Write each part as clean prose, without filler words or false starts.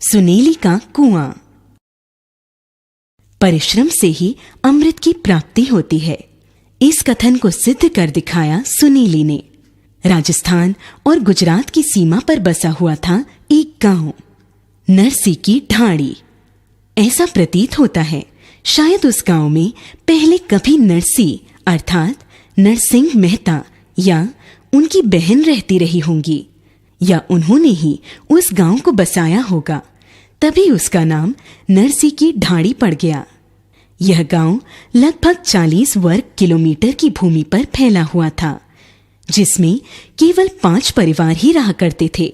सुनेली का कुआं। परिश्रम से ही अमृत की प्राप्ति होती है। इस कथन को सिद्ध कर दिखाया सुनेली ने। राजस्थान और गुजरात की सीमा पर बसा हुआ था एक गांव, नरसी की ढाणी। ऐसा प्रतीत होता है शायद उस गांव में पहले कभी नरसी अर्थात नरसिंह मेहता या उनकी बहन रहती रही होंगी, या उन्होंने ही उस गांव को बसाया होगा, तभी उसका नाम नरसी की ढाणी पड़ गया। यह गांव लगभग 40 वर्ग किलोमीटर की भूमि पर फैला हुआ था, जिसमें केवल 5 परिवार ही रहा करते थे।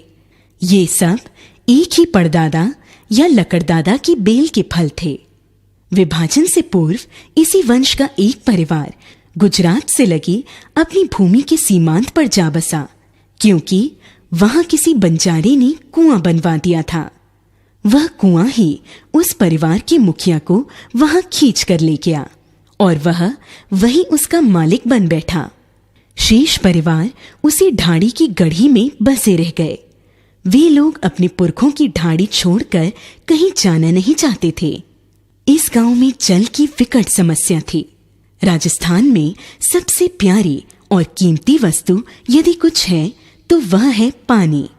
ये सब एक ही परदादा या लकड़दादा की बेल के फल थे। विभाजन से पूर्व इसी वंश का एक परिवार गुजरात से लगी अपनी भूमि के सीमांत पर जा बसा, क्योंकि वहां किसी बंजारे ने कुआं बनवा दिया था। वह कुआं ही उस परिवार के मुखिया को वहां खींच कर ले गया और वह वही उसका मालिक बन बैठा। शेष परिवार उसी ढाणी की गढ़ी में बसे रह गए। वे लोग अपने पुरखों की ढाणी छोड़कर कहीं जाना नहीं चाहते थे। इस गांव में जल की विकट समस्या थी। राजस्थान में सबसे प्यारी और कीमती वस्तु यदि कुछ है तो वह है पानी।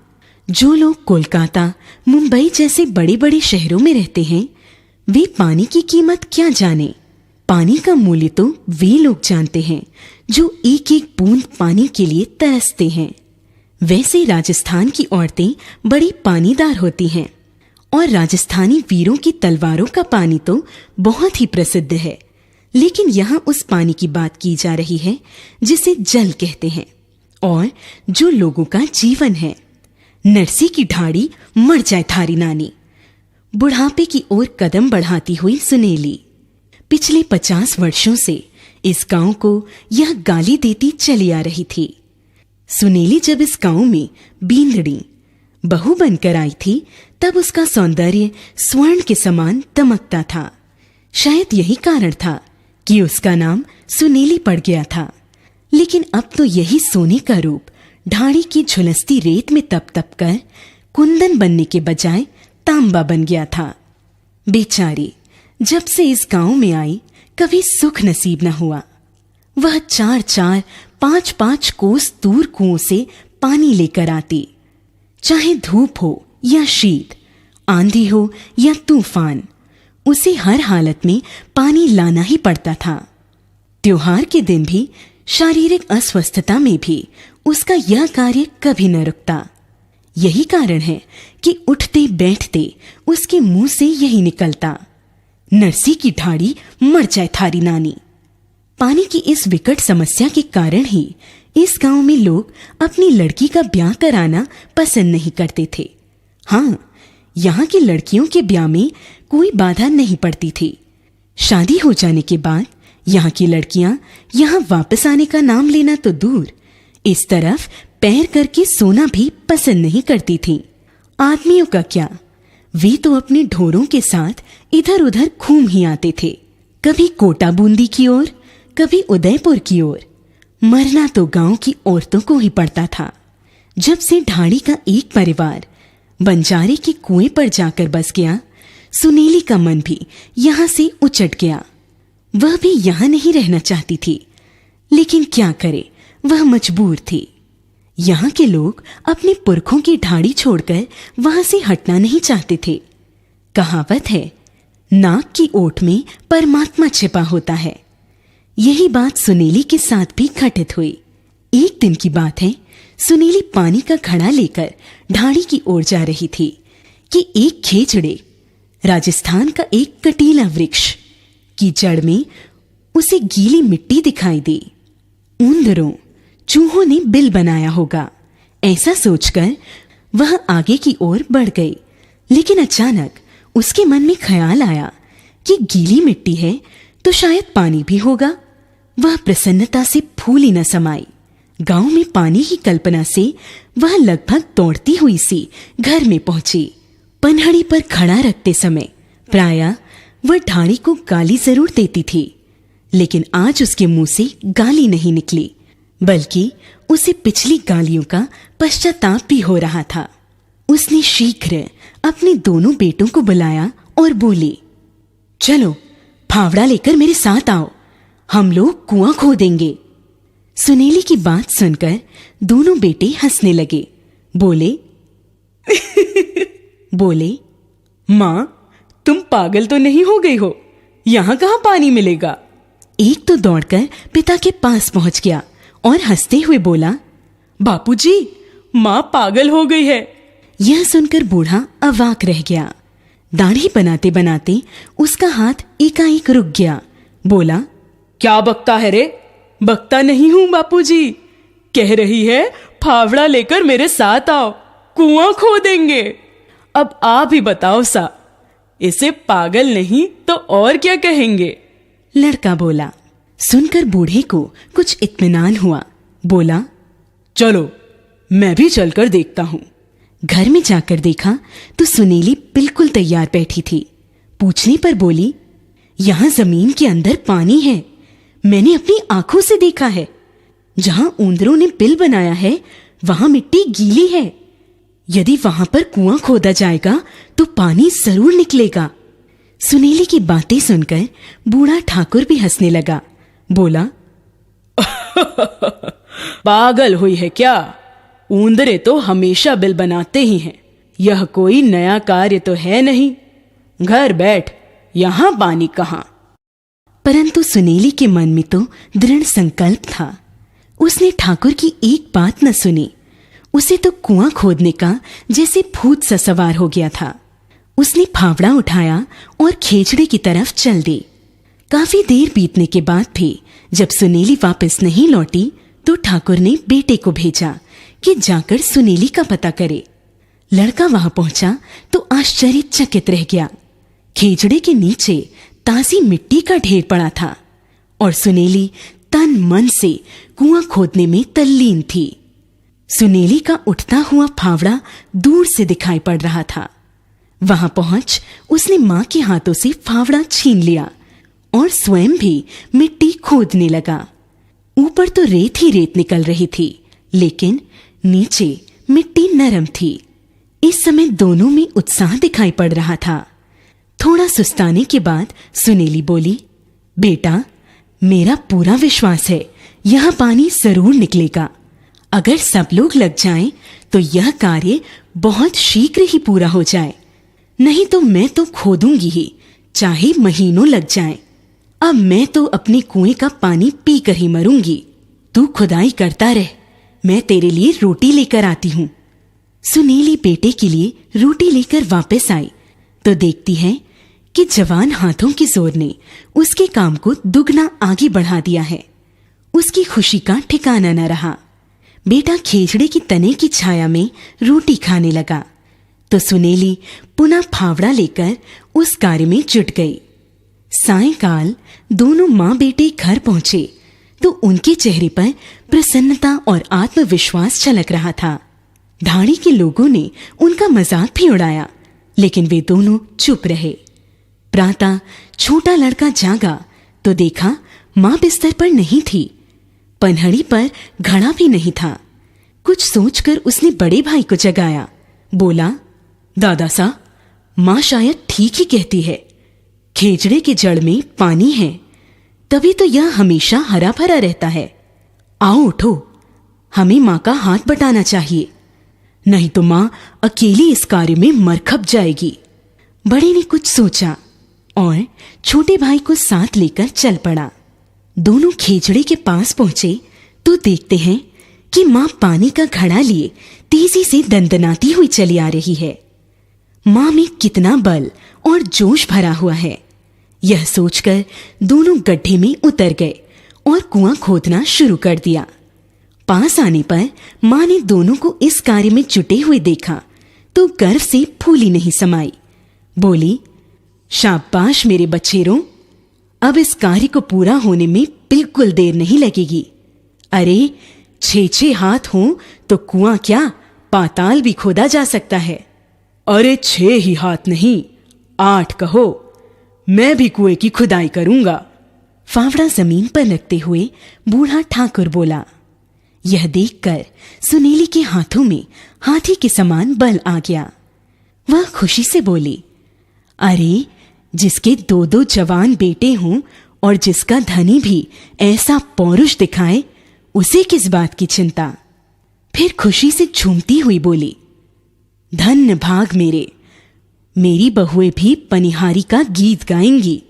जो लोग कोलकाता, मुंबई जैसे बड़े बड़े शहरों में रहते हैं, वे पानी की कीमत क्या जाने। पानी का मूल्य तो वे लोग जानते हैं जो एक एक बूंद पानी के लिए तरसते हैं। वैसे राजस्थान की औरतें बड़ी पानीदार होती हैं और राजस्थानी वीरों की तलवारों का पानी तो बहुत ही प्रसिद्ध है। लेकिन यहाँ उस पानी की बात की जा रही है जिसे जल कहते हैं और जो लोगों का जीवन है। नरसी की ढाणी मर जाए थारी नानी। बुढ़ापे की ओर कदम बढ़ाती हुई सुनेली पिछले 50 वर्षों से इस गांव को यह गाली देती चली आ रही थी। सुनेली जब इस गांव में बींदड़ी बहू बनकर आई थी, तब उसका सौंदर्य स्वर्ण के समान दमकता था। शायद यही कारण था कि उसका नाम सुनेली पड़ गया था। लेकिन अब तो यही सोने का रूप ढाणी की झुलसती रेत में तप तप कर कुंदन बनने के बजाय तांबा बन गया था। बेचारी जब से इस गांव में आई कभी सुख नसीब न हुआ। वह 4-4, 5-5 कोस दूर कुओं से पानी लेकर आती। चाहे धूप हो या शीत, आंधी हो या तूफान, उसे हर हालत में पानी लाना ही पड़ता था। त्योहार के दिन भी, शारीरिक अस्वस्थता में भी उसका यह कार्य कभी न रुकता। यही कारण है कि उठते बैठते उसके मुंह से यही निकलता, नरसी की ढाणी मर जाए थारी नानी। पानी की इस विकट समस्या के कारण ही इस गांव में लोग अपनी लड़की का ब्याह कराना पसंद नहीं करते थे। हाँ, यहाँ की लड़कियों के ब्याह में कोई बाधा नहीं पड़ती थी। शादी हो जाने के बाद यहाँ की लड़कियां यहाँ वापस आने का नाम लेना तो दूर, इस तरफ पैर करके सोना भी पसंद नहीं करती थीं। आदमियों का क्या, वे तो अपने ढोरों के साथ इधर उधर घूम ही आते थे, कभी कोटा बूंदी की ओर, कभी उदयपुर की ओर। मरना तो गांव की औरतों को ही पड़ता था। जब से ढाणी का एक परिवार बंजारे के कुएं पर जाकर बस गया, सुनेली का मन भी यहाँ से उचट गया। वह भी यहाँ नहीं रहना चाहती थी, लेकिन क्या करे, वह मजबूर थी। यहाँ के लोग अपने पुरखों की ढाणी छोड़कर वहां से हटना नहीं चाहते थे। कहावत है, नाक की ओट में परमात्मा छिपा होता है। यही बात सुनेली के साथ भी घटित हुई। एक दिन की बात है, सुनेली पानी का घड़ा लेकर ढाणी की ओर जा रही थी कि एक खेजड़े, राजस्थान का एक कटीला वृक्ष की जड़ में उसे गीली मिट्टी दिखाई दी। उंदरों, चूहों ने बिल बनाया होगा, ऐसा सोचकर वह आगे की ओर बढ़ गई। लेकिन अचानक उसके मन में ख्याल आया कि गीली मिट्टी है तो शायद पानी भी होगा। वह प्रसन्नता से फूल ही न समाई। गांव में पानी की कल्पना से वह लगभग दौड़ती हुई सी घर में पहुंची। पनहड़ी पर खड़ा रखते समय प्रायः वह ढाणी को गाली जरूर देती थी, लेकिन आज उसके मुंह से गाली नहीं निकली, बल्कि उसे पिछली गालियों का पश्चाताप भी हो रहा था। उसने शीघ्र अपने दोनों बेटों को बुलाया और बोली, चलो फावड़ा लेकर मेरे साथ आओ, हम लोग कुआं खोदेंगे। सुनेली की बात सुनकर दोनों बेटे हंसने लगे। बोले मां, तुम पागल तो नहीं हो गई हो? यहां कहां पानी मिलेगा? एक तो दौड़कर पिता के पास पहुंच गया और हंसते हुए बोला, बापूजी, मां पागल हो गई है। यह सुनकर बूढ़ा अवाक रह गया। दाढ़ी बनाते बनाते उसका हाथ एकाएक रुक गया। बोला, क्या बकता है रे? बकता नहीं हूं बापूजी, कह रही है फावड़ा लेकर मेरे साथ आओ, कुआं खोदेंगे। अब आप ही बताओ सा, इसे पागल नहीं तो और क्या कहेंगे? लड़का बोला। सुनकर बूढ़े को कुछ इत्मीनान हुआ। बोला, चलो मैं भी चलकर देखता हूं। घर में जाकर देखा तो सुनेली बिल्कुल तैयार बैठी थी। पूछने पर बोली, यहां जमीन के अंदर पानी है, मैंने अपनी आंखों से देखा है। जहां ऊंदरों ने बिल बनाया है वहां मिट्टी गीली है। यदि वहां पर कुआं खोदा जाएगा तो पानी जरूर निकलेगा। सुनेली की बातें सुनकर बूढ़ा ठाकुर भी हंसने लगा। बोला, पागल हुई है क्या? ऊंदरे तो हमेशा बिल बनाते ही हैं, यह कोई नया कार्य तो है नहीं। घर बैठ, यहां पानी कहां? परंतु सुनेली के मन में तो दृढ़ संकल्प था। उसने ठाकुर की एक बात न सुनी। उसे तो कुआं खोदने का जैसे भूत सा सवार हो गया था। उसने फावड़ा उठाया और खेजड़े की तरफ चल दी। काफी देर बीतने के बाद भी जब सुनेली वापस नहीं लौटी तो ठाकुर ने बेटे को भेजा कि जाकर सुनेली का पता करे। लड़का वहां पहुंचा तो आश्चर्यचकित रह गया। खेजड़े के नीचे ताजी मिट्टी का ढेर पड़ा था और सुनेली तन मन से कुआं खोदने में तल्लीन थी। सुनेली का उठता हुआ फावड़ा दूर से दिखाई पड़ रहा था। वहां पहुंच उसने मां के हाथों से फावड़ा छीन लिया और स्वयं भी मिट्टी खोदने लगा। ऊपर तो रेत ही रेत निकल रही थी, लेकिन नीचे मिट्टी नरम थी। इस समय दोनों में उत्साह दिखाई पड़ रहा था। थोड़ा सुस्ताने के बाद सुनेली बोली, बेटा, मेरा पूरा विश्वास है यह पानी जरूर निकलेगा। अगर सब लोग लग जाएं तो यह कार्य बहुत शीघ्र ही पूरा हो जाए। नहीं तो मैं तो खोदूंगी ही, चाहे महीनों लग जाएं। अब मैं तो अपने कुएं का पानी पीकर ही मरूंगी। तू खुदाई करता रह, मैं तेरे लिए रोटी लेकर आती हूं। सुनेली बेटे के लिए रोटी लेकर वापस आई तो देखती है कि जवान हाथों के जोर ने उसके काम को दुगना आगे बढ़ा दिया है। उसकी खुशी का ठिकाना न रहा। बेटा खेजड़े की तने की छाया में रोटी खाने लगा तो सुनेली पुनः फावड़ा लेकर उस कार्य में जुट गई। सायंकाल दोनों मां बेटे घर पहुंचे तो उनके चेहरे पर प्रसन्नता और आत्मविश्वास झलक रहा था। ढाणी के लोगों ने उनका मजाक भी उड़ाया, लेकिन वे दोनों चुप रहे। प्रातः छोटा लड़का जागा तो देखा मां बिस्तर पर नहीं थी, पनहड़ी पर घड़ा भी नहीं था। कुछ सोचकर उसने बड़े भाई को जगाया। बोला, दादा सा, मां शायद ठीक ही कहती है। खेजड़े के जड़ में पानी है, तभी तो यह हमेशा हरा भरा रहता है। आओ उठो, हमें मां का हाथ बटाना चाहिए, नहीं तो मां अकेली इस कार्य में मर खप जाएगी। बड़े ने कुछ सोचा और छोटे भाई को साथ लेकर चल पड़ा। दोनों खेजड़े के पास पहुंचे तो देखते हैं कि मां पानी का घड़ा लिए तेजी से दंदनाती हुई चली आ रही है। मां में कितना बल और जोश भरा हुआ है, यह सोचकर दोनों गड्ढे में उतर गए और कुआं खोदना शुरू कर दिया। पास आने पर मां ने दोनों को इस कार्य में जुटे हुए देखा तो गर्व से फूली नहीं समाई। बोली, शाबाश मेरे बच्चेरों, अब इस कार्य को पूरा होने में बिल्कुल देर नहीं लगेगी। अरे 6 हाथ हों तो कुआं क्या, पाताल भी खोदा जा सकता है। अरे 6 ही हाथ नहीं, 8 कहो, मैं भी कुएं की खुदाई करूंगा। फावड़ा जमीन पर रखते हुए बूढ़ा ठाकुर बोला। यह देखकर सुनीली के हाथों में हाथी के समान बल आ गया। वह खुशी से बोली, अरे, जिसके 2-2 जवान बेटे हों और जिसका धनी भी ऐसा पौरुष दिखाए, उसे किस बात की चिंता। फिर खुशी से झूमती हुई बोली, धन्य भाग मेरी बहुएं भी पनिहारी का गीत गाएंगी।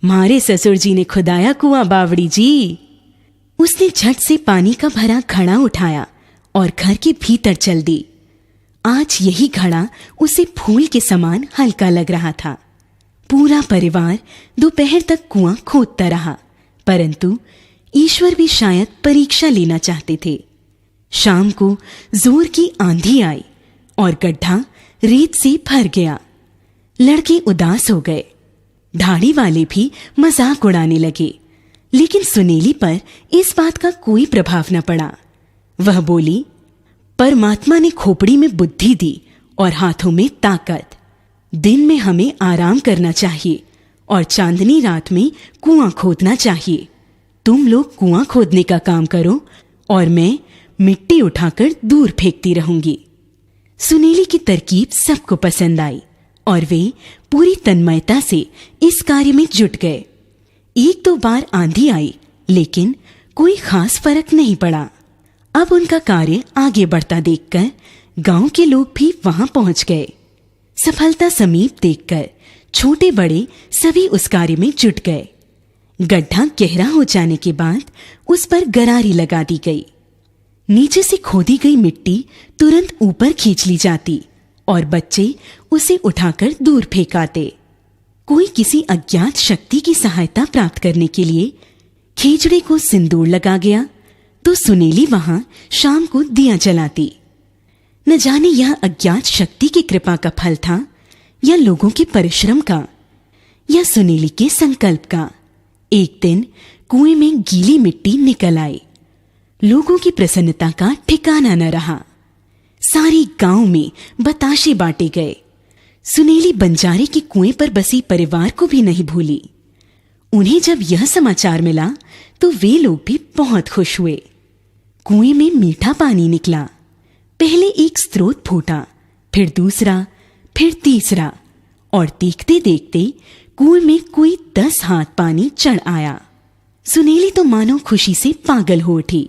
मारे ससुर जी ने खुदाया कुआं बावड़ी जी। उसने झट से पानी का भरा घड़ा उठाया और घर के भीतर चल दी। आज यही घड़ा उसे फूल के समान हल्का लग रहा था। पूरा परिवार दोपहर तक कुआं खोदता रहा, परंतु ईश्वर भी शायद परीक्षा लेना चाहते थे। शाम को जोर की आंधी आई और गड्ढा रेत से भर गया। लड़के उदास हो गए। ढाड़ी वाले भी मजाक उड़ाने लगे, लेकिन सुनीली पर इस बात का कोई प्रभाव न पड़ा। वह बोली, परमात्मा ने खोपड़ी में बुद्धि दी और हाथों में ताकत। दिन में हमें आराम करना चाहिए और चांदनी रात में कुआं खोदना चाहिए। तुम लोग कुआं खोदने का काम करो और मैं मिट्टी उठाकर दूर फेंकती रहूंगी। सुनीली की तरकीब सबको पसंद आई और वे पूरी तन्मयता से इस कार्य में जुट गए। 1-2 बार आंधी आई, लेकिन कोई खास फर्क नहीं पड़ा। अब उनका कार्य आगे बढ़ता देखकर गांव के लोग भी वहां पहुंच गए। सफलता समीप देखकर छोटे बड़े सभी उस कार्य में जुट गए। गड्ढा गहरा हो जाने के बाद उस पर गरारी लगा दी गई। नीचे से खोदी गई मिट्टी तुरंत ऊपर खींच ली जाती और बच्चे उसे उठाकर दूर फेंकाते। कोई किसी अज्ञात शक्ति की सहायता प्राप्त करने के लिए खींचड़े को सिंदूर लगा गया, तो सुनीली वहां शाम को दिया जलाती। न जाने यह अज्ञात शक्ति की कृपा का फल था या लोगों के परिश्रम का या सुनीली के संकल्प का। एक दिन कुएं में गीली मिट्टी निकल आई। लोगों की प्रसन्नता का ठिकाना न रहा। सारी गांव में बताशे बांटे गए। सुनीली बंजारे के कुएं पर बसी परिवार को भी नहीं भूली। उन्हें जब यह समाचार मिला तो वे लोग भी बहुत खुश हुए। कुएं में मीठा पानी निकला। पहले एक स्रोत फूटा, फिर दूसरा, फिर तीसरा, और देखते देखते कुएं में कोई 10 हाथ पानी चढ़ आया। सुनीली तो मानो खुशी से पागल हो उठी।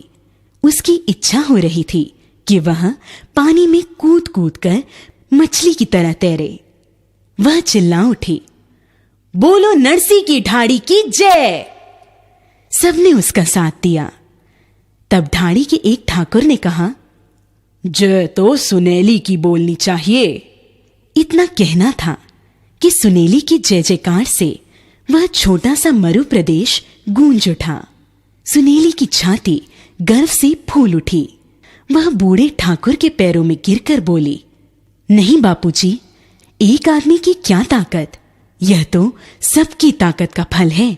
उसकी इच्छा हो रही थी कि वह पानी में कूद कूद कर मछली की तरह तैरे। वह चिल्ला उठी, बोलो नरसी की ढाड़ी की जय। सबने उसका साथ दिया। तब ढाड़ी के एक ठाकुर ने कहा, जय तो सुनेली की बोलनी चाहिए। इतना कहना था कि सुनेली की जय जयकार से वह छोटा सा मरु प्रदेश गूंज उठा। सुनेली की छाती गर्व से फूल उठी। वह बूढ़े ठाकुर के पैरों में गिरकर बोली, नहीं बापूजी, एक आदमी की क्या ताकत, यह तो सबकी ताकत का फल है।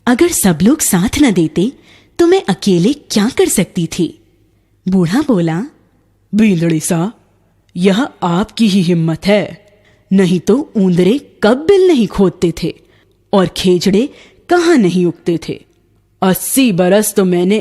अगर सब लोग साथ न देते तो मैं अकेले क्या कर सकती थी। बूढ़ा बोला, बीलड़ी सा, यह आपकी ही हिम्मत है, नहीं तो ऊंदरे कब बिल नहीं खोदते थे और खेजड़े कहां नहीं उगते थे। 80 बरस तो मैंने